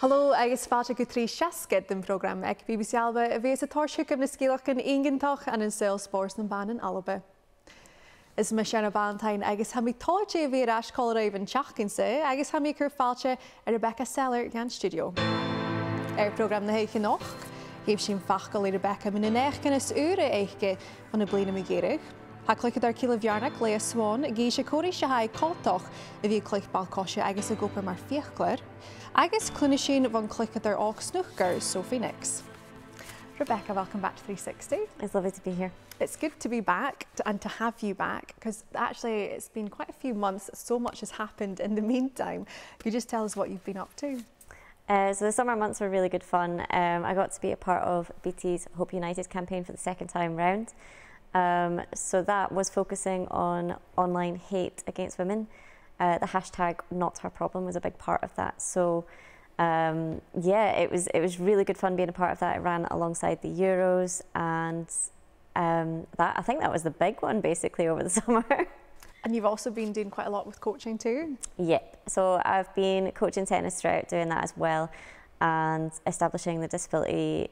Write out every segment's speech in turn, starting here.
Hello, agus fáilte go trí seascad den program ag BBC Alba a bhés a táirseach na scéalach an ingantach an sail spórs na ban in Alba. Is me Iona Ballantyne agus ha mi táide a bhí as colraibh an t-seachdain-sa agus ha mi cur fáilte Rebecca Sellar gan stiùidio. Program na Gheibh Gheibh sin fachgal Rebecca min in is ùire éige van na bliana me Gheibh. Ha cluicheadair Chill Mheàrnaig Leia Swan gé sé cóirí se haid coltach a bhí cluich ball-coise agus a gopa mar fiaclair. Agus cluinnidh sin van cluicheadair ách snùcair Sophie Nix. Rebecca, welcome back to 360. It's lovely to be here. It's good to be back and to have you back because actually it's been quite a few months, so much has happened in the meantime. Could you just tell us what you've been up to? So the summer months were really good fun. I got to be a part of BT's Hope United campaign for the second time round. So that was focusing on online hate against women. The hashtag Not Her Problem was a big part of that. So yeah, it was really good fun being a part of that. It ran alongside the Euros, and I think that was the big one basically over the summer. And you've also been doing quite a lot with coaching too? Yep, so I've been coaching tennis throughout, doing that as well, and establishing the disability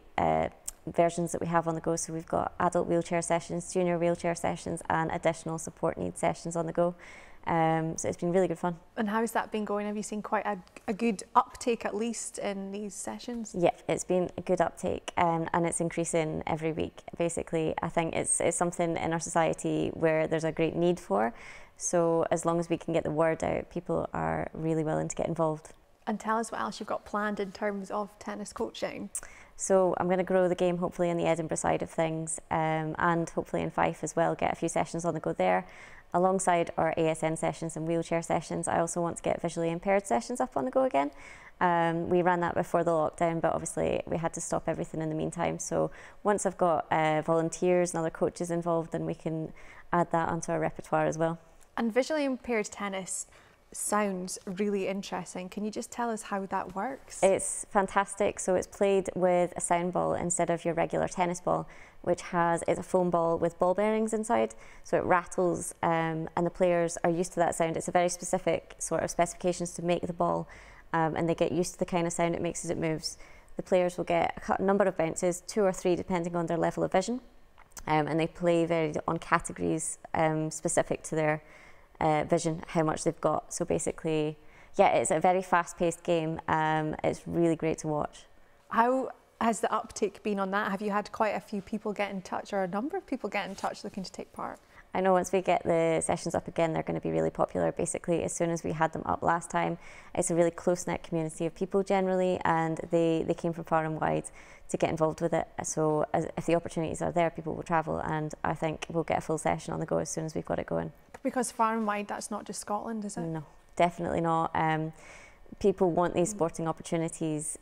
versions that we have on the go. So we've got adult wheelchair sessions, junior wheelchair sessions, and additional support needs sessions on the go. So it's been really good fun. And how's that been going? Have you seen quite a good uptake at least in these sessions? Yeah, it's been a good uptake, and it's increasing every week. Basically, I think it's something in our society where there's a great need for. So as long as we can get the word out, people are really willing to get involved. And tell us what else you've got planned in terms of tennis coaching. So I'm going to grow the game hopefully in the Edinburgh side of things, and hopefully in Fife as well, get a few sessions on the go there. Alongside our ASN sessions and wheelchair sessions, I also want to get visually impaired sessions up on the go again. We ran that before the lockdown, but obviously we had to stop everything in the meantime. So once I've got volunteers and other coaches involved, then we can add that onto our repertoire as well. And visually impaired tennis sounds really interesting. Can you just tell us how that works? It's fantastic. So it's played with a sound ball instead of your regular tennis ball, which it's a foam ball with ball bearings inside. So it rattles, and the players are used to that sound. It's a very specific sort of specifications to make the ball, and they get used to the kind of sound it makes as it moves. The players will get a number of bounces, 2 or 3 depending on their level of vision, and they play on categories specific to their vision, how much they've got. So basically, yeah, it's a very fast-paced game. It's really great to watch. How has the uptake been on that? Have you had quite a few people get in touch, or a number of people get in touch looking to take part? I know once we get the sessions up again, they're going to be really popular. Basically, as soon as we had them up last time, it's a really close-knit community of people generally, and they came from far and wide to get involved with it. So if the opportunities are there, people will travel, and I think we'll get a full session on the go as soon as we've got it going. Because far and wide, that's not just Scotland, is it? No, definitely not. People want these sporting opportunities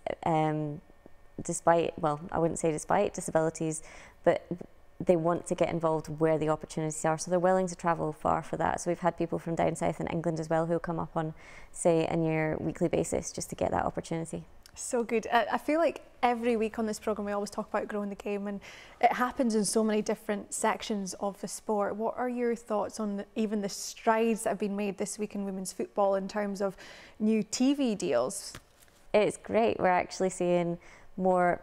despite, well, I wouldn't say despite disabilities, but they want to get involved where the opportunities are, so they're willing to travel far for that. So we've had people from down south in England as well who come up on, say, a near weekly basis just to get that opportunity. So good. I feel like every week on this programme we always talk about growing the game, and it happens in so many different sections of the sport. What are your thoughts on even the strides that have been made this week in women's football in terms of new TV deals? It's great. We're actually seeing more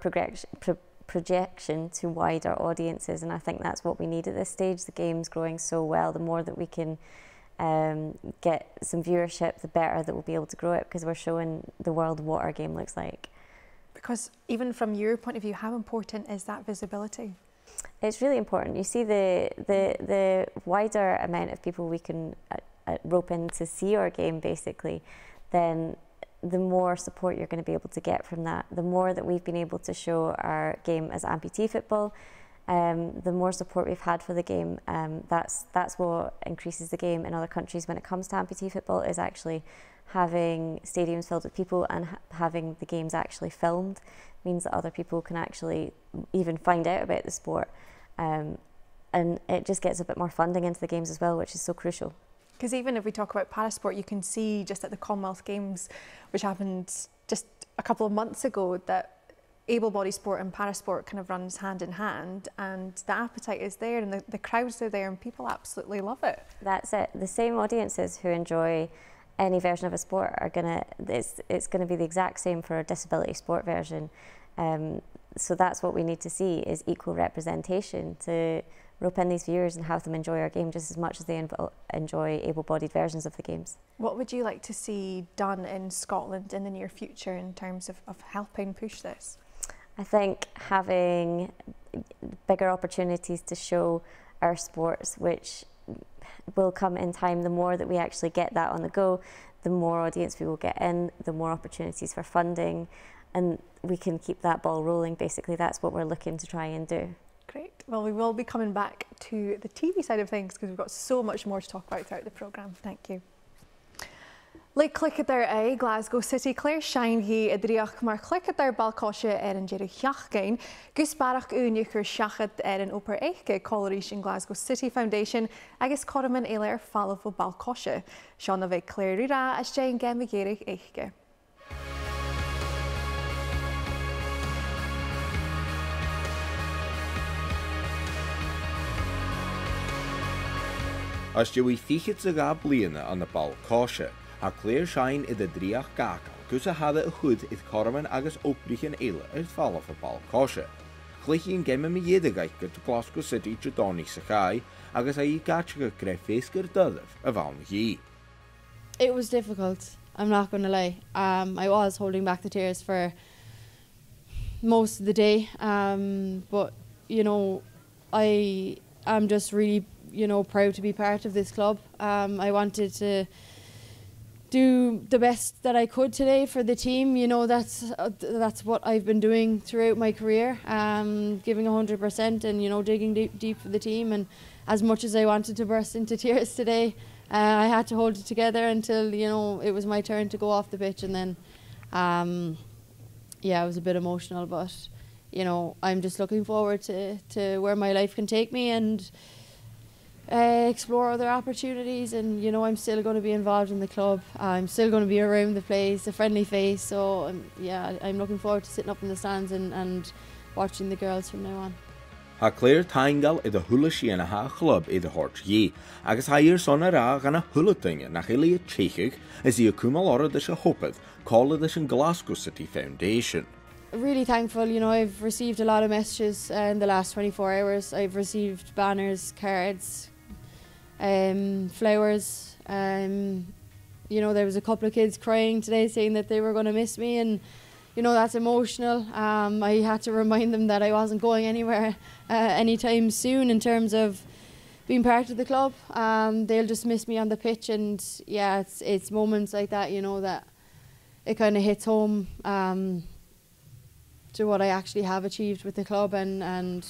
projection to wider audiences, and I think that's what we need at this stage. The game's growing so well. The more that we can get some viewership, the better that we'll be able to grow it, because we're showing the world what our game looks like. Because even from your point of view, how important is that visibility? It's really important. You see the wider amount of people we can rope in to see our game, basically, then the more support you're going to be able to get from that. The more that we've been able to show our game as amputee football, the more support we've had for the game. That's what increases the game in other countries when it comes to amputee football, is actually having stadiums filled with people and having the games actually filmed. Means that other people can actually even find out about the sport, and it just gets a bit more funding into the games as well, which is so crucial. Because even if we talk about parasport, you can see just at the Commonwealth Games, which happened just a couple of months ago, that able-bodied sport and parasport kind of runs hand in hand, and the appetite is there and the crowds are there and people absolutely love it. That's it. The same audiences who enjoy any version of a sport are it's gonna be the exact same for a disability sport version. So that's what we need to see, is equal representation to rope in these viewers and have them enjoy our game just as much as they enjoy able-bodied versions of the games. What would you like to see done in Scotland in the near future in terms of helping push this? I think having bigger opportunities to show our sports, which will come in time. The more that we actually get that on the go, the more audience we will get in, the more opportunities for funding, and we can keep that ball rolling. Basically, that's what we're looking to try and do. Great. Well, we will be coming back to the TV side of things because we've got so much more to talk about throughout the programme. Thank you. Clúicheadair Glasgow City Clàr Shine adriach mar clúicheadair ball-coise an dhan gus barach únichar seachad an Opar Eiche Colleríis in Glasgow City Foundation agus corman éile fallh ó ball-coise. Seán a bheith cléir rá as dé an Gheibh Eiche. As dwi fichid sa ga bliana an na ball-coise, a cléir Shine I adriach gacal, gus a hada a chud iad corman agus oprichin éile fallh ó ball-coise. Chluicheadair Gheibh to Glasgow City t-seachdain-sa agus a gacha greibh féascar dudh a bhain. It was difficult, I'm not going to lie. I was holding back the tears for most of the day, but you know, I am just really proud to be part of this club. I wanted to do the best that I could today for the team. You know, that's what I've been doing throughout my career, giving 100% and digging deep for the team. And as much as I wanted to burst into tears today, I had to hold it together until it was my turn to go off the pitch. And then yeah, it was a bit emotional, but I'm just looking forward to where my life can take me and explore other opportunities. And I'm still going to be involved in the club. I'm still going to be around the place, a friendly face. So yeah, I'm looking forward to sitting up in the stands and watching the girls from now on. Ha cléir taingal I the hula sianaha club I the hort ye, agus ha son ra gan a hula tinge nach Leia Swan as I cumalora de se hoped, call it in Glasgow City Foundation. Really thankful, I've received a lot of messages in the last 24 hours. I've received banners, cards, flowers. There was a couple of kids crying today saying that they were going to miss me, and that's emotional. I had to remind them that I wasn't going anywhere anytime soon in terms of being part of the club. They'll just miss me on the pitch, and yeah, it's moments like that, that it kind of hits home to what I actually have achieved with the club, and I'm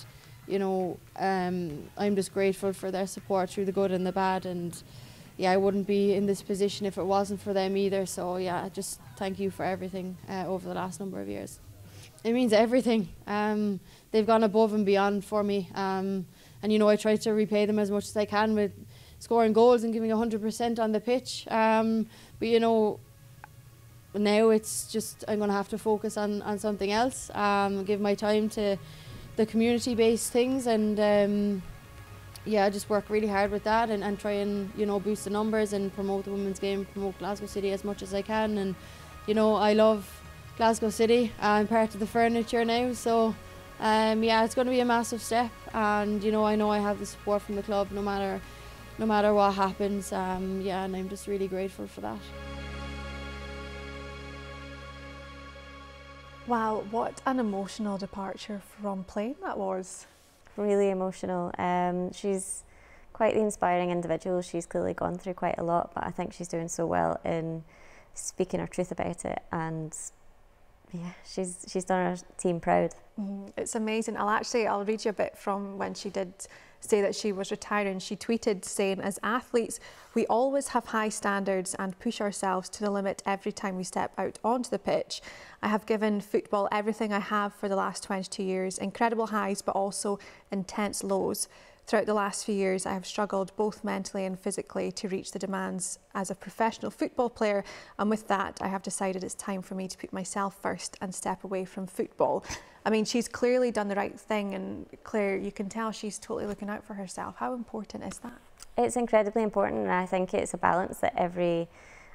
just grateful for their support through the good and the bad, and yeah, I wouldn't be in this position if it wasn't for them either. So yeah, just thank you for everything over the last number of years. It means everything. They've gone above and beyond for me, and I try to repay them as much as I can with scoring goals and giving 100% on the pitch. But now it's just I'm going to have to focus on something else, give my time to the community-based things, and yeah, just work really hard with that and try and boost the numbers and promote the women's game, promote Glasgow City as much as I can. And I love Glasgow City. I'm part of the furniture now, so yeah, it's going to be a massive step, and I know I have the support from the club no matter what happens. Yeah, and I'm just really grateful for that. Wow, what an emotional departure from playing that was. Really emotional. She's quite the inspiring individual. She's clearly gone through quite a lot, but I think she's doing so well in speaking her truth about it, and yeah, she's done her team proud. It's amazing. I'll read you a bit from when she did say that she was retiring. She tweeted saying, "As athletes, we always have high standards and push ourselves to the limit every time we step out onto the pitch. I have given football everything I have for the last 22 years, incredible highs but also intense lows. Throughout the last few years, I have struggled both mentally and physically to reach the demands as a professional football player, and with that, I have decided it's time for me to put myself first and step away from football." I mean, she's clearly done the right thing, and Claire, you can tell she's totally looking out for herself. How important is that? It's incredibly important, and I think it's a balance that every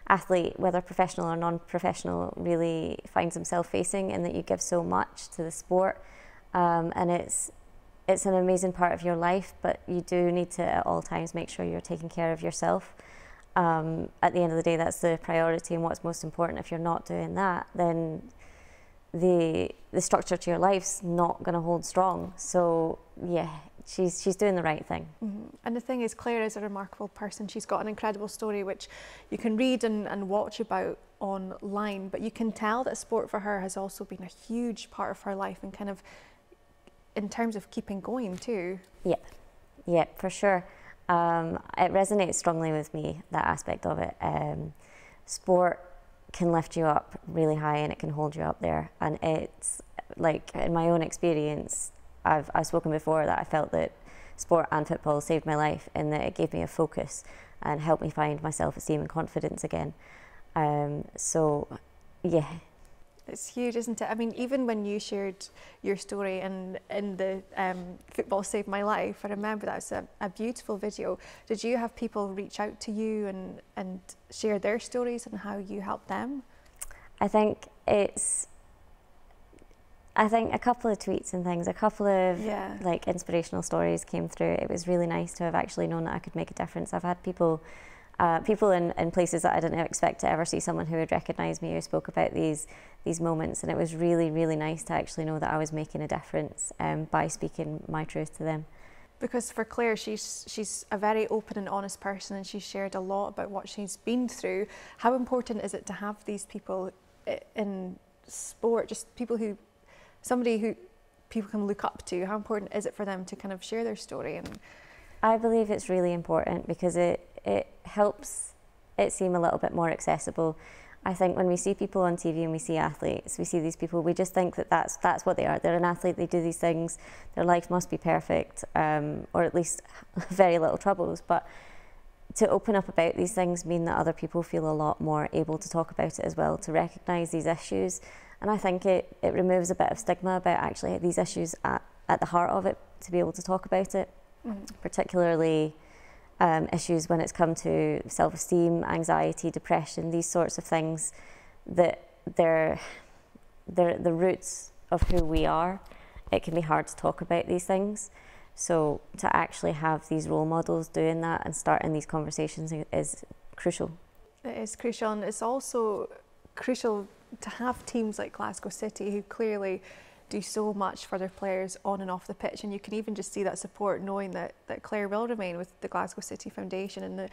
athlete, whether professional or non-professional, really finds himself facing, and that you give so much to the sport. And it's an amazing part of your life, but you do need to at all times make sure you're taking care of yourself. At the end of the day, that's the priority and what's most important. If you're not doing that, then the structure to your life's not going to hold strong. So yeah, she's doing the right thing. And the thing is, Claire is a remarkable person. She's got an incredible story which you can read and watch about online, but you can tell that sport for her has also been a huge part of her life, and kind of in terms of keeping going too. Yeah, for sure. It resonates strongly with me, that aspect of it. Sport can lift you up really high, and it can hold you up there. And it's like, in my own experience, I've spoken before that I felt that sport and football saved my life, in that it gave me a focus and helped me find my self-esteem and confidence again. So yeah. It's huge, isn't it? I mean, even when you shared your story in the Football Saved My Life, I remember that was a beautiful video. Did you have people reach out to you and share their stories and how you helped them? I think a couple of tweets and things, a couple of like inspirational stories came through. It was really nice to have actually known that I could make a difference. I've had people in places that I didn't expect to ever see someone who would recognise me, who spoke about these moments, and it was really, really nice to actually know that I was making a difference by speaking my truth to them. Because for Claire, she's a very open and honest person, and she's shared a lot about what she's been through. How important is it to have these people in sport, just somebody who people can look up to? How important is it for them to kind of share their story? And I believe it's really important, because it helps it seem a little bit more accessible. I think when we see people on TV and we see athletes, we see these people, we just think that that's what they are. They're an athlete, they do these things, their life must be perfect, or at least very little troubles. But to open up about these things mean that other people feel a lot more able to talk about it as well, to recognise these issues. And I think it removes a bit of stigma about actually these issues at the heart of it, to be able to talk about it, particularly issues when it's come to self-esteem, anxiety, depression, these sorts of things, that they're the roots of who we are. It can be hard to talk about these things. So to actually have these role models doing that and starting these conversations is crucial. It is crucial, and it's also crucial to have teams like Glasgow City, who clearly do so much for their players on and off the pitch, and you can even just see that support, knowing that Claire will remain with the Glasgow City Foundation,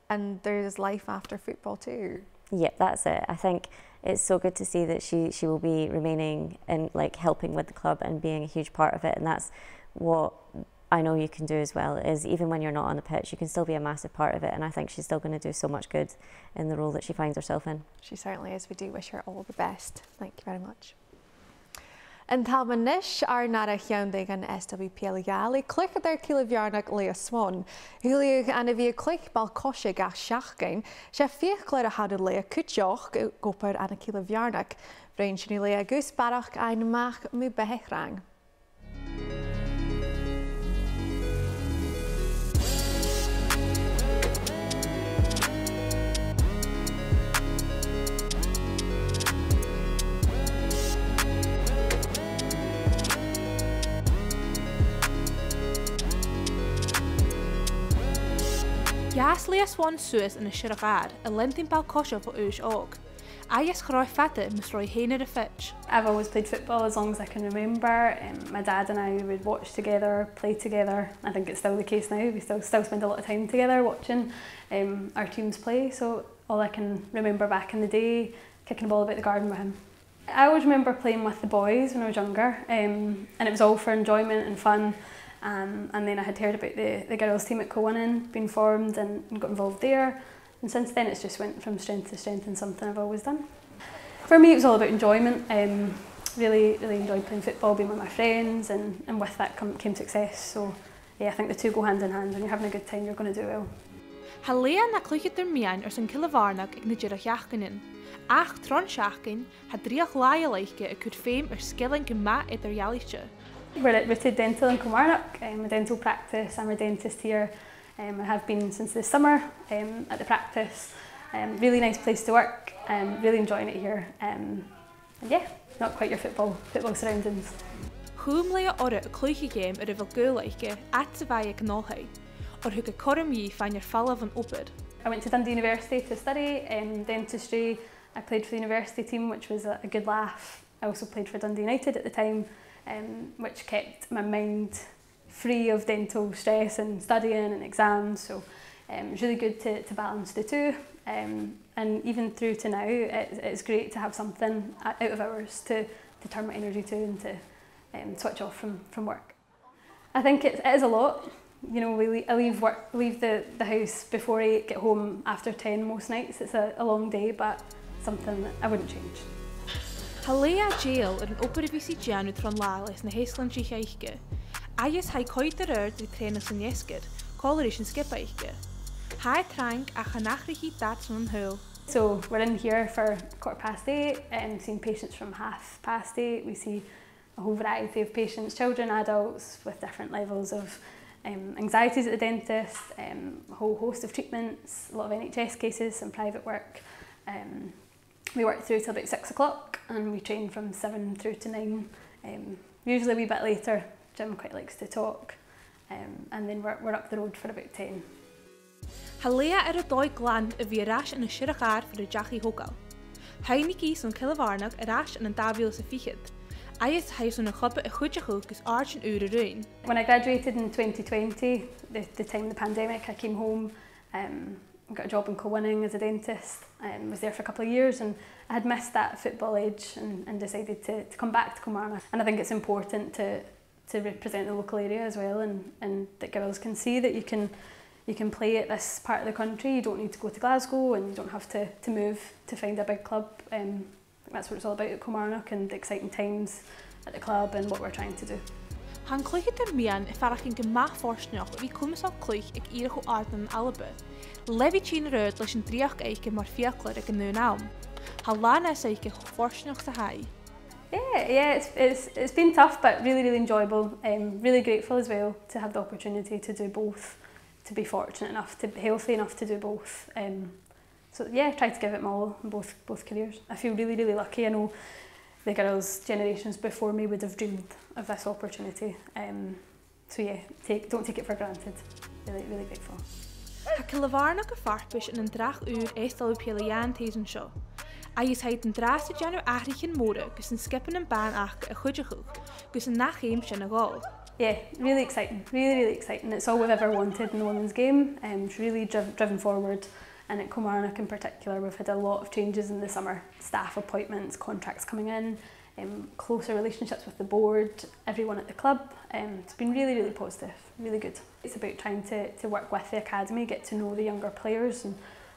and there's life after football too. Yeah, that's it. I think it's so good to see that she will be remaining and like helping with the club and being a huge part of it, and that's what I know you can do as well, is even when you're not on the pitch, you can still be a massive part of it, and I think she's still going to do so much good in the role that she finds herself in. She certainly is. We do wish her all the best. Thank you very much. In Alba ar naidheachd an SWPL cluicheadair Chill Mheàrnaig Leia Swan. Húliúg an bhí cluich ball-coise gach seachgain, sé fiaclair a hadad Leia cuideachd gopar an Chill Mheàrnaig. Bhruidhinn sin Leia agus barach ein mach mu beitha. Jas Leia Swan suas in a siúicheadair, a lentin ball-coise for ús og. Agus chráid fàilte mis roi héine a fitch. I've always played football as long as I can remember. My dad and I would watch together, play together. I think it's still the case now. We still spend a lot of time together watching our teams play. So all I can remember back in the day, kicking a ball about the garden with him. I always remember playing with the boys when I was younger, and it was all for enjoyment and fun. And then I had heard about the girls team at Co-winning being formed and got involved there. And since then it's just went from strength to strength and something I've always done. For me it was all about enjoyment. Really enjoyed playing football, being with my friends, and with that came success. So yeah, I think the two go hand in hand. When you're having a good time, you're going to do well. Ha Leia na cluicheadair mian sin Chill Mheàrnaig ag na deireachgainin. Ach tron seachgain ha lùth-chleasaiche a could fame skilling go ma idir. We're at Rooted Dental in Kilmarnock. I'm a dental practice. I'm a dentist here. I have been since this summer at the practice. Really nice place to work, really enjoying it here. And yeah, not quite your football surroundings. Chúm Leia ora a cluicheadair ar a bhfuil gclaiche at sa bhaid gnáthaid, or thug a choramí fain ar falla van opad. I went to Dundee University to study dentistry. I played for the university team, which was a good laugh. I also played for Dundee United at the time, which kept my mind free of dental stress and studying and exams. So it was really good to balance the two. And even through to now, it's great to have something out of hours to turn my energy to and to switch off from work. I think it is a lot. You know, I leave the house before 8, get home after 10 most nights. It's a long day, but something that I wouldn't change. Leia Jail ar an opad a bhí si deanú tron lálas na t-seachdain-sa. Agus hai cuideachd drí tréna san iesgyd, collar is an skipaiche. Hai trang a chanachrichi dat an hul. So we're in here for 8:15 and seeing patients from 8:30. We see a whole variety of patients, children, adults, with different levels of anxieties at the dentist, a whole host of treatments, a lot of NHS cases, some private work. We work through till about 6 o'clock and we train from 7 through to 9. Usually a wee bit later. Jim quite likes to talk, and then we're up the road for about 10. Leia ar a dói glan a bhí arás in a fuireach for a deachaí hógal. Hainnig ís an Kilmarnock arás in an dabiol sa fiaclair. Agus haus an a chubba a chuideachd gus áirt an ùire ruin. When I graduated in 2020, the time of the pandemic, I came home, got a job in coimheadaidh as a dentist, was there for a couple of years, and I had missed that football edge and decided to come back to Kilmarnock. And I think it's important to represent the local area as well, and that girls can see that you can play at this part of the country. You don't need to go to Glasgow and you don't have to move to find a big club. I think that's what it's all about at Kilmarnock and the exciting times at the club and what we're trying to do. Han cluicheadair mian I farach in gemach forsneach a bhí cumas á cluich ag iarach ó ard an Alba. Levi tín röd leis an dríochdaige mar fiaclair ag an nún am. Ha lána aiche forsneach sa hai. Yeah, it's been tough but really enjoyable. Really grateful as well to have the opportunity to do both, to be fortunate enough, to be healthy enough to do both. So yeah, try to give it my all in both careers. I feel really lucky. I know the girls generations before me would have dreamed of this opportunity. So yeah, don't take it for granted. Really grateful. Ha Kilmarnock a farpish in an drach eistal Leia Swan. Agus heid an draste deanú ahrich an móra gus an skippen an ban ach a chuideachd gus an nachhéim sin a gáil. Yeah, really exciting, really exciting. It's all we've ever wanted in the women's game. It's really driven forward, and at Kilmarnock in particular we've had a lot of changes in the summer. Staff appointments, contracts coming in, closer relationships with the board, everyone at the club. It's been really positive, really good. It's about trying to work with the academy, get to know the younger players and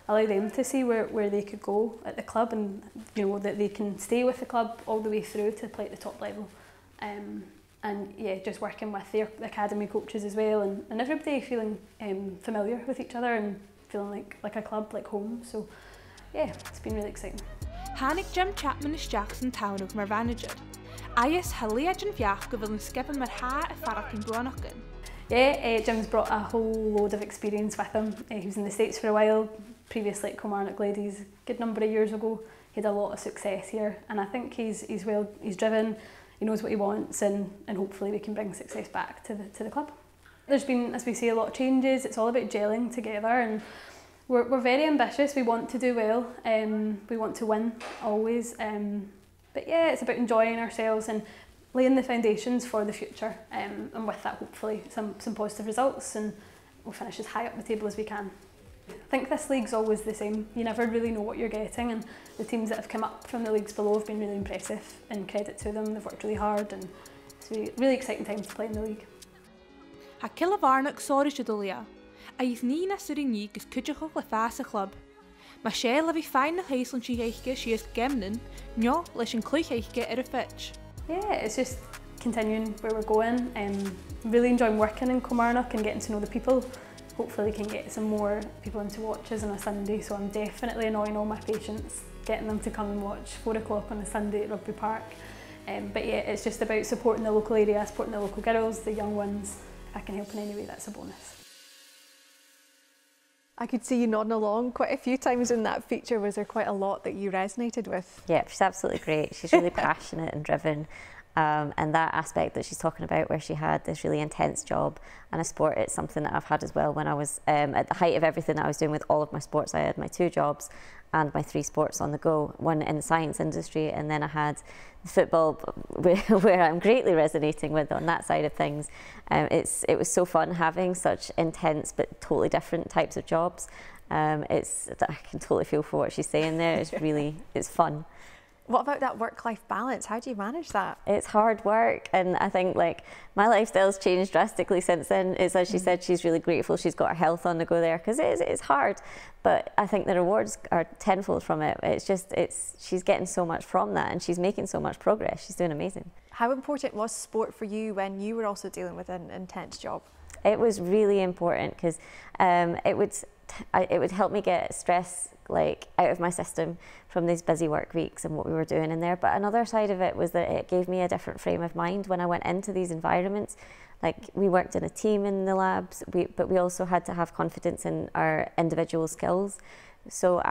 allow them to see where they could go at the club, and you know that they can stay with the club all the way through to play at the top level. And yeah, just working with the academy coaches as well, and everybody feeling familiar with each other and feeling like a club, like home. So yeah, it's been really exciting. Hannig Jim Chapman is Jackson town of mar manager. Agus Leia an bheach go bhfuil an skippen mar ha a farach in Brannachgan. Yeah, Jim's brought a whole load of experience with him. He was in the States for a while, previously at Kilmarnock Ladies, a good number of years ago. He had a lot of success here, and I think he's driven, he knows what he wants, and hopefully we can bring success back to the club. There's been, as we say, a lot of changes. It's all about gelling together, and we're very ambitious. We want to do well, we want to win always, but yeah, it's about enjoying ourselves and laying the foundations for the future, and with that hopefully some positive results, and we'll finish as high up the table as we can. I think this league's always the same. You never really know what you're getting, and the teams that have come up from the leagues below have been really impressive, and credit to them. They've worked really hard, and it's a really exciting time to play in the league. Ha Kilmarnock sorry to Leia. A is ní na surinní gus cuideachd le fás a club. Ma sé le bhí fáin na t-seachdain-sa she is gemnin, no leis an cluicheadair ar a fitch. Yeah, it's just continuing where we're going. Really enjoying working in Kilmarnock and getting to know the people. Hopefully we can get some more people into watches on a Sunday, so I'm definitely annoying all my patients, getting them to come and watch 4 o'clock on a Sunday at Rugby Park. But yeah, it's just about supporting the local area, supporting the local girls, the young ones. If I can help in any way, that's a bonus. I could see you nodding along quite a few times in that feature. Was there quite a lot that you resonated with? Yeah, she's absolutely great. She's really passionate and driven. And that aspect that she's talking about, where she had this really intense job and a sport, it's something that I've had as well. When I was at the height of everything that I was doing with all of my sports, I had my 2 jobs and my 3 sports on the go, one in the science industry, and then I had the football, where I'm greatly resonating with on that side of things. It was so fun having such intense but totally different types of jobs. I can totally feel for what she's saying there. It's fun. What about that work-life balance? How do you manage that? It's hard work, and I think like my lifestyle's changed drastically since then. It's as she said, she's really grateful she's got her health on the go there, because it's hard, but I think the rewards are tenfold from it. She's getting so much from that, and she's making so much progress. She's doing amazing. How important was sport for you when you were also dealing with an intense job? It was really important, because it would help me get stress like out of my system from these busy work weeks and what we were doing in there. But another side of it was that it gave me a different frame of mind when I went into these environments. Like, we worked in a team in the labs, but we also had to have confidence in our individual skills. So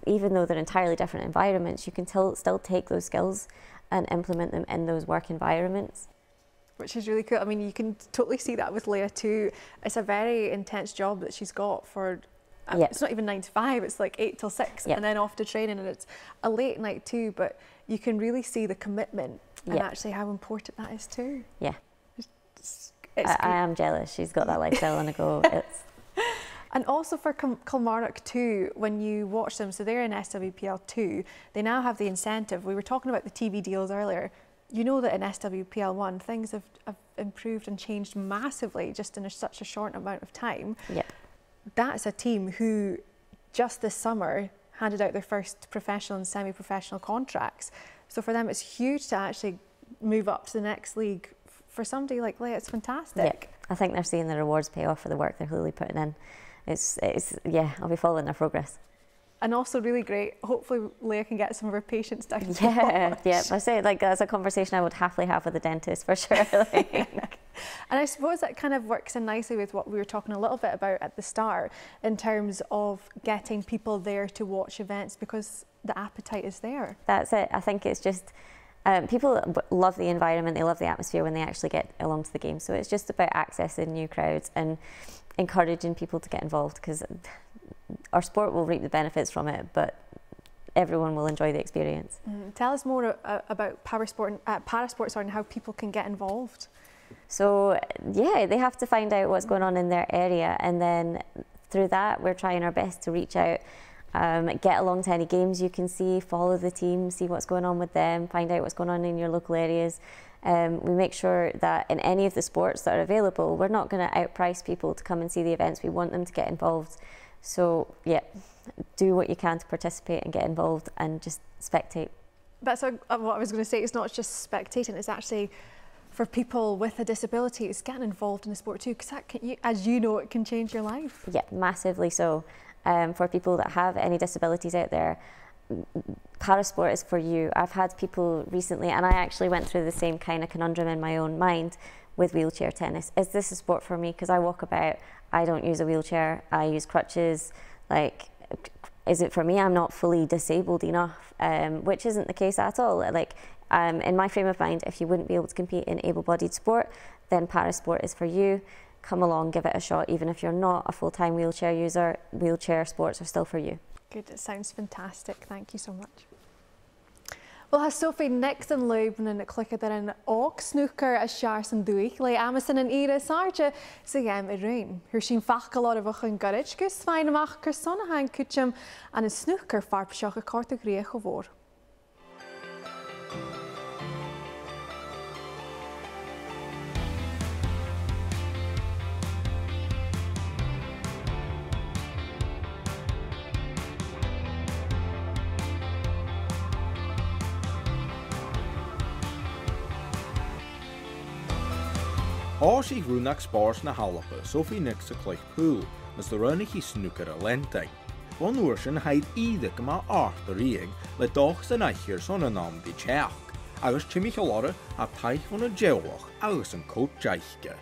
even though they're entirely different environments, you can still take those skills and implement them in those work environments. Which is really cool. I mean, you can totally see that with Leia too. It's a very intense job that she's got for, it's not even 9 to 5, it's like 8 till 6 and then off to training, and it's a late night too, but you can really see the commitment and actually how important that is too. Yeah. I am jealous. She's got that lifestyle on the go. And also for Kilmarnock too, when you watch them, so they're in SWPL 2, they now have the incentive. We were talking about the TV deals earlier. You know that in SWPL 1, things have improved and changed massively just in such a short amount of time. Yeah. That's a team who just this summer handed out their first professional and semi-professional contracts. So for them, it's huge to actually move up to the next league. For somebody like Leia, it's fantastic. Yeah, I think they're seeing the rewards pay off for the work they're really putting in. I'll be following their progress. And also really great. Hopefully Leia can get some of her patients down to watch. I say, like, that's a conversation I would happily have with the dentist for sure. And I suppose that kind of works in nicely with what we were talking a little bit about at the start in terms of getting people there to watch events, because the appetite is there. That's it. I think it's just people love the environment, they love the atmosphere when they actually get along to the game. So it's just about accessing new crowds and encouraging people to get involved, because our sport will reap the benefits from it, but everyone will enjoy the experience. Tell us more about parasport and how people can get involved. So yeah, they have to find out what's going on in their area, and then through that we're trying our best to reach out, get along to any games you can see, follow the team, see what's going on with them, find out what's going on in your local areas. We make sure that in any of the sports that are available, we're not going to outprice people to come and see the events. We want them to get involved. So yeah, do what you can to participate and get involved and just spectate. That's what I was going to say. It's not just spectating, it's actually for people with a disability, it's getting involved in the sport too, because that can, as you know, it can change your life. Yeah, massively so. For people that have any disabilities out there, parasport is for you. I've had people recently, and I actually went through the same kind of conundrum in my own mind with wheelchair tennis. Is this a sport for me? Because I walk about, I don't use a wheelchair, I use crutches. Like, is it for me? I'm not fully disabled enough, which isn't the case at all. Like, in my frame of mind, if you wouldn't be able to compete in able-bodied sport, then parasport is for you. Come along, give it a shot. Even if you're not a full-time wheelchair user, wheelchair sports are still for you. Good, it sounds fantastic. Thank you so much. Well, has Sophie Nix and Leuben and clúicheadair and ook snùcair a sears an dúich, le Amazon and Ira Sarja, sa Gheibh I rain. Her sin fachgalár a bhachan garage, gus fine amach gur sonnahan kucham and a snùcair farpseach a corta griech of vor. Os I Rúnach spárs na Alba, Sophie Nix a cloich pool, as the runnig I snùcair Ballantyne. One uairsin haid iad go má art a riig le doch an aichir son an am di teach, agus Chill a taich von a jewach agus an coltach.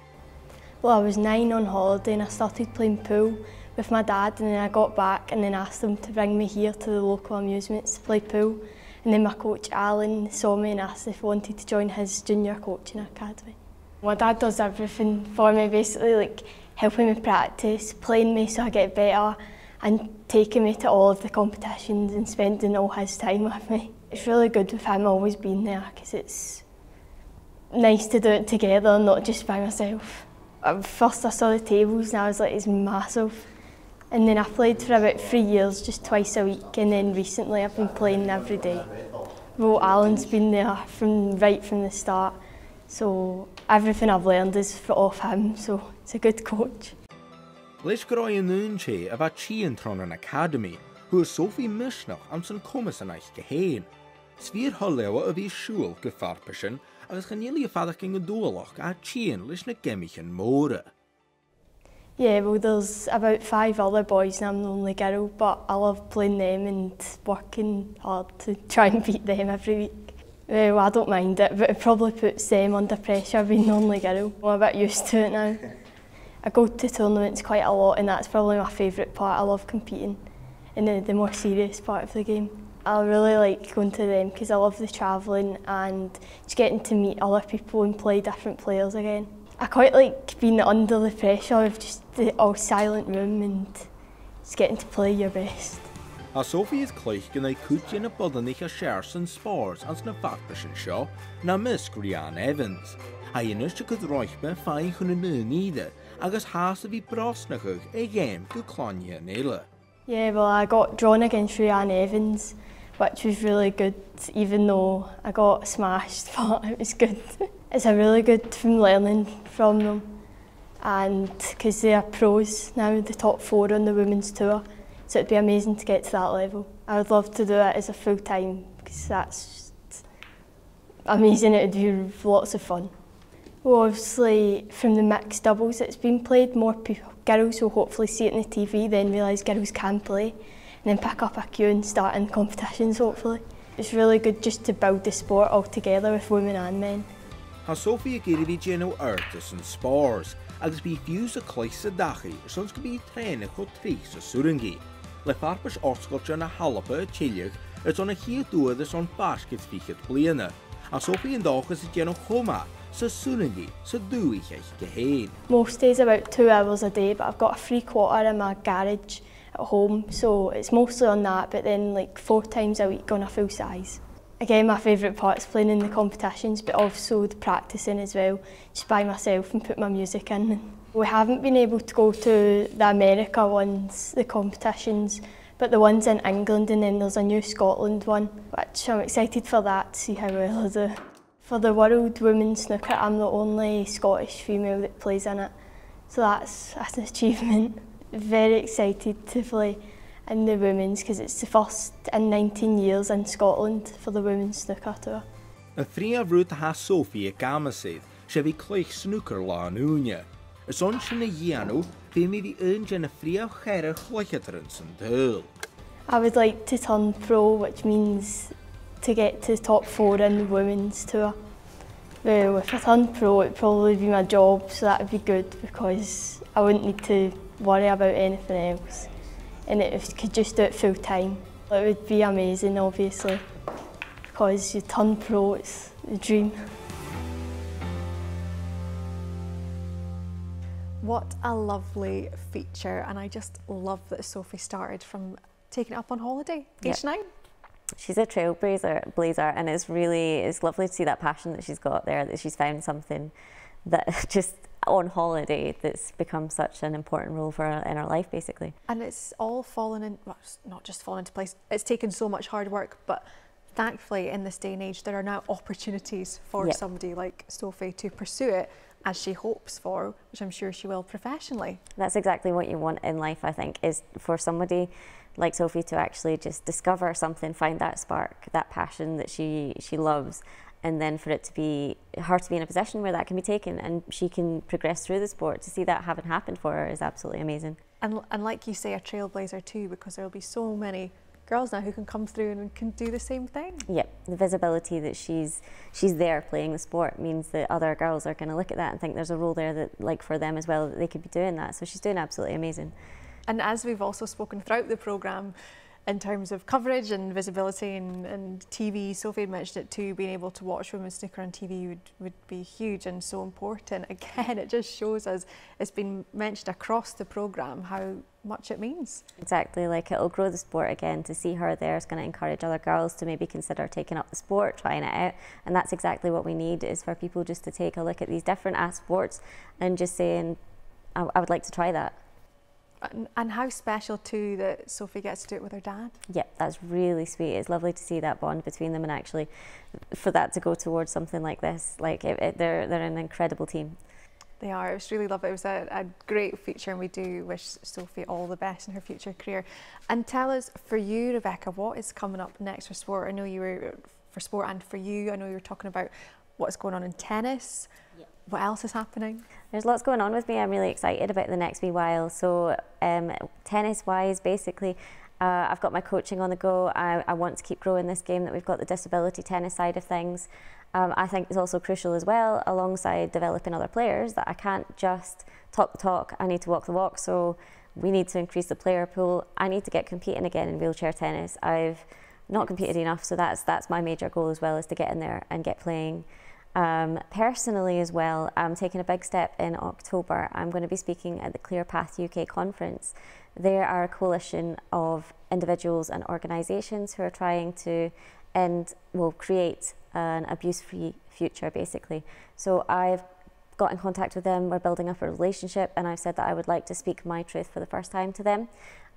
Well, I was 9 on holiday and I started playing pool with my dad, and then I got back and then asked them to bring me here to the local amusements to play pool. And then my coach Alan saw me and asked if I wanted to join his junior coaching academy. My dad does everything for me, basically, like helping me practice, playing me so I get better, and taking me to all of the competitions and spending all his time with me. It's really good with him always being there, because it's nice to do it together, not just by myself. At first I saw the tables and I was like, it's massive. And then I played for about 3 years, just twice a week, and then recently I've been playing every day. Well, Alan's been there right from the start, so everything I've learned is off him, so it's a good coach. Leis groi yn un che a bheit tíon tron an academy, who is Sophie Nix am san cuimeadaidh héin. Svír holewa a bhí siúil go farpasin agus chanéala a fadaching a dúlach a tíon leis na gemichin móra. Yeah, well, there's about 5 other boys and I'm the only girl, but I love playing them and working hard to try and beat them every week. Well, I don't mind it, but it probably puts them under pressure being the only girl. I'm a bit used to it now. I go to tournaments quite a lot and that's probably my favourite part. I love competing in the more serious part of the game. I really like going to them because I love the travelling and just getting to meet other people and play different players again. I quite like being under the pressure of just the all silent room and just getting to play your best. A Sophie is cleich gan ei cúte na bodanich a airson spores ans na farpasin seo na misc Rhian Evans. A inis to could roich me fine chun na naidheachd agus has a bhí brosnachach a game go clàr. Yeah, well, I got drawn against Rhian Evans, which was really good, even though I got smashed, but it was good. It's a really good from learning from them, and because they are pros now, the top 4 on the women's tour, so it'd be amazing to get to that level. I would love to do it as a full time because that's just amazing. It would be lots of fun. Well, obviously from the mixed doubles it's been played, more girls will hopefully see it on the TV, then realise girls can play, and then pick up a cue and start in competitions hopefully. It's really good just to build the sport all together with women and men. Ha Sophie a geir bhí géanú airtas an spórs, agus bhí fiús a clùicheadair sons go bhí tréine chu trís a suiringi. Le farpas orscoilte na Alba a Chill is on a chiad dúad son basket fichiad bliana. A Sophie an dáchas a géanú chuma sa suiringi sa dúicheich héin. Most days about 2 hours a day, but I've got a free quarter in my garage at home, so it's mostly on that, but then like 4 times a week on a full size. Again, my favourite part is playing in the competitions, but also the practising as well, just by myself and put my music in. We haven't been able to go to the America ones, the competitions, but the ones in England, and then there's a new Scotland one, which I'm excited for that, to see how well I do. For the World Women's Snooker, I'm the only Scottish female that plays in it, so that's an achievement. Very excited to play in the women's because it's the first in 19 years in Scotland for the women's snooker tour. Na thrí a bhrúd ha Sophie a gamasid, sé bhí clúich snùcair lá an úine. Is on sin na dhéanú, bhí mi bhí un na thrí a cheir chluicheadair san dúil. I would like to turn pro, which means to get to the top 4 in the women's tour. Well, if I turn pro, it'd probably be my job, so that would be good because I wouldn't need to worry about anything else. And if you could just do it full time, it would be amazing obviously, because you turn pro, it's the dream. What a lovely feature, and I just love that Sophie started from taking it up on holiday, age 9. She's a trailblazer, and it's lovely to see that passion that she's got there, that she's found something that just on holiday that's become such an important role for her in her life basically. And it's all fallen in, well, it's not just fallen into place, it's taken so much hard work, but thankfully in this day and age there are now opportunities for somebody like Sophie to pursue it as she hopes for, which I'm sure she will professionally. That's exactly what you want in life, I think, is for somebody like Sophie to actually just discover something, find that spark, that passion that she loves, and then for it to be her to be in a position where that can be taken and she can progress through the sport. To see that having happened for her is absolutely amazing. And like you say, a trailblazer too, because there'll be so many girls now who can come through and can do the same thing. Yep, the visibility that she's there playing the sport means that other girls are going to look at that and think there's a role there that, like, for them as well, that they could be doing that. So she's doing absolutely amazing. And as we've also spoken throughout the programme, in terms of coverage and visibility and TV, Sophie had mentioned it too, being able to watch women's snooker on TV would be huge and so important. Again, it just shows us, it's been mentioned across the programme, how much it means. Exactly, like it'll grow the sport again. To see her there is going to encourage other girls to maybe consider taking up the sport, trying it out, and that's exactly what we need, is for people just to take a look at these different sports and just saying, I would like to try that. And how special too that Sophie gets to do it with her dad. Yeah, that's really sweet. It's lovely to see that bond between them, and actually for that to go towards something like this. Like they're an incredible team. They are. It was really lovely. It was a great feature, and we do wish Sophie all the best in her future career. And tell us, for you, Rebecca, what is coming up next for sport? I know you were, for sport and for you, I know you were talking about what's going on in tennis. Yeah. What else is happening? There's lots going on with me. I'm really excited about the next wee while. So tennis-wise, basically, I've got my coaching on the go. I want to keep growing this game that we've got, the disability tennis side of things. I think it's also crucial as well, alongside developing other players, that I can't just talk the talk, I need to walk the walk. So we need to increase the player pool. I need to get competing again in wheelchair tennis. I've not competed enough, so that's my major goal as well, is to get in there and get playing. Personally as well, I'm taking a big step in October. I'm going to be speaking at the Clear Path UK conference. They are a coalition of individuals and organisations who are trying to create an abuse-free future, basically. So I've got in contact with them, we're building up a relationship, and I've said that I would like to speak my truth for the first time to them.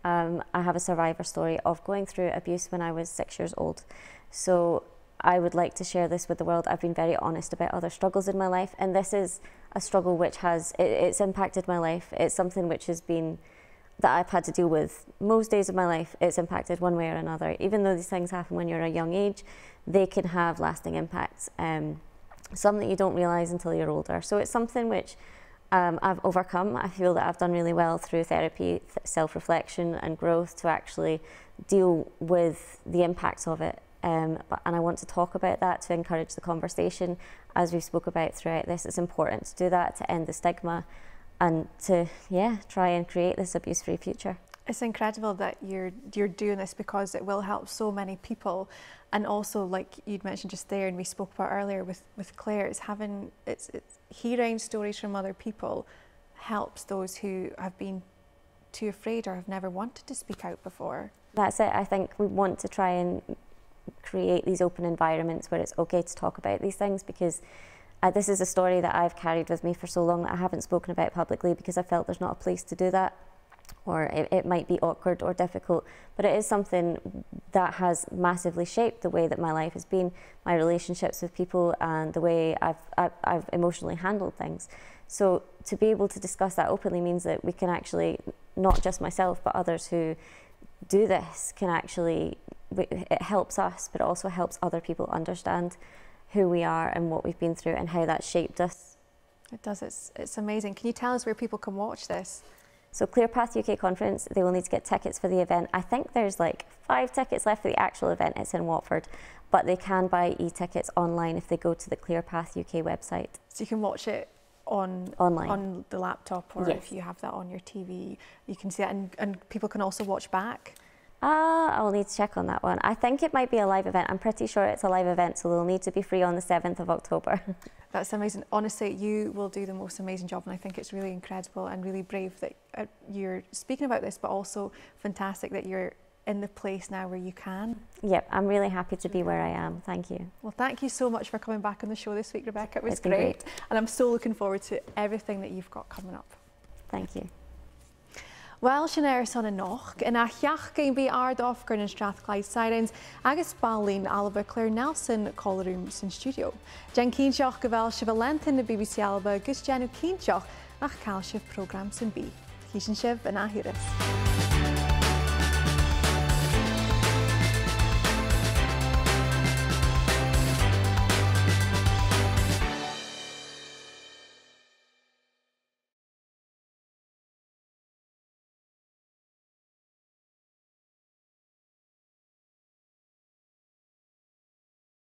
I have a survivor story of going through abuse when I was 6 years old. So I would like to share this with the world. I've been very honest about other struggles in my life, and this is a struggle which it's impacted my life. It's something which has been, that I've had to deal with most days of my life. It's impacted one way or another. Even though these things happen when you're a young age, they can have lasting impacts, some that you don't realise until you're older. So it's something which I've overcome. I feel that I've done really well through therapy, self-reflection and growth to actually deal with the impacts of it. And I want to talk about that, to encourage the conversation, as we spoke about throughout this. It's important to do that, to end the stigma, and to try and create this abuse-free future. It's incredible that you're doing this, because it will help so many people. And also, like you'd mentioned just there, and we spoke about earlier with Claire, it's hearing stories from other people helps those who have been too afraid or have never wanted to speak out before. That's it. I think we want to try and create these open environments where it's okay to talk about these things, because this is a story that I've carried with me for so long that I haven't spoken about publicly, because I felt there's not a place to do that, or it might be awkward or difficult, but it is something that has massively shaped the way that my life has been, my relationships with people, and the way I've emotionally handled things. So to be able to discuss that openly means that we can actually, not just myself, but others who do this can actually, it helps us, but it also helps other people understand who we are and what we've been through and how that shaped us. It does. It's amazing. Can you tell us where people can watch this? So Clear Path UK conference, they will need to get tickets for the event. I think there's like 5 tickets left for the actual event. It's in Watford, but they can buy e-tickets online if they go to the Clear Path UK website. So you can watch it online on the laptop, or if you have that on your TV, you can see that, and people can also watch back. I'll need to check on that one. I think it might be a live event. I'm pretty sure it's a live event, so they'll need to be free on the 7th of October. That's amazing. Honestly, you will do the most amazing job, and I think it's really incredible and really brave that you're speaking about this, but also fantastic that you're in the place now where you can. Yep, I'm really happy to be where I am. Thank you. Well, thank you so much for coming back on the show this week, Rebecca. It was great. And I'm so looking forward to everything that you've got coming up. Thank you. Well, sin airson Knoch, in a cheach game be ardóf gur in lùth-chleasaiche agus ball-coise Alba Claire Nelson collarúm sin stiùidio. Jan cínseach go bhfuil Sophie Nix na BBC Alba agus Janu cínseach nach cáil sibh programme sin bí. Císin sibh in aithúras.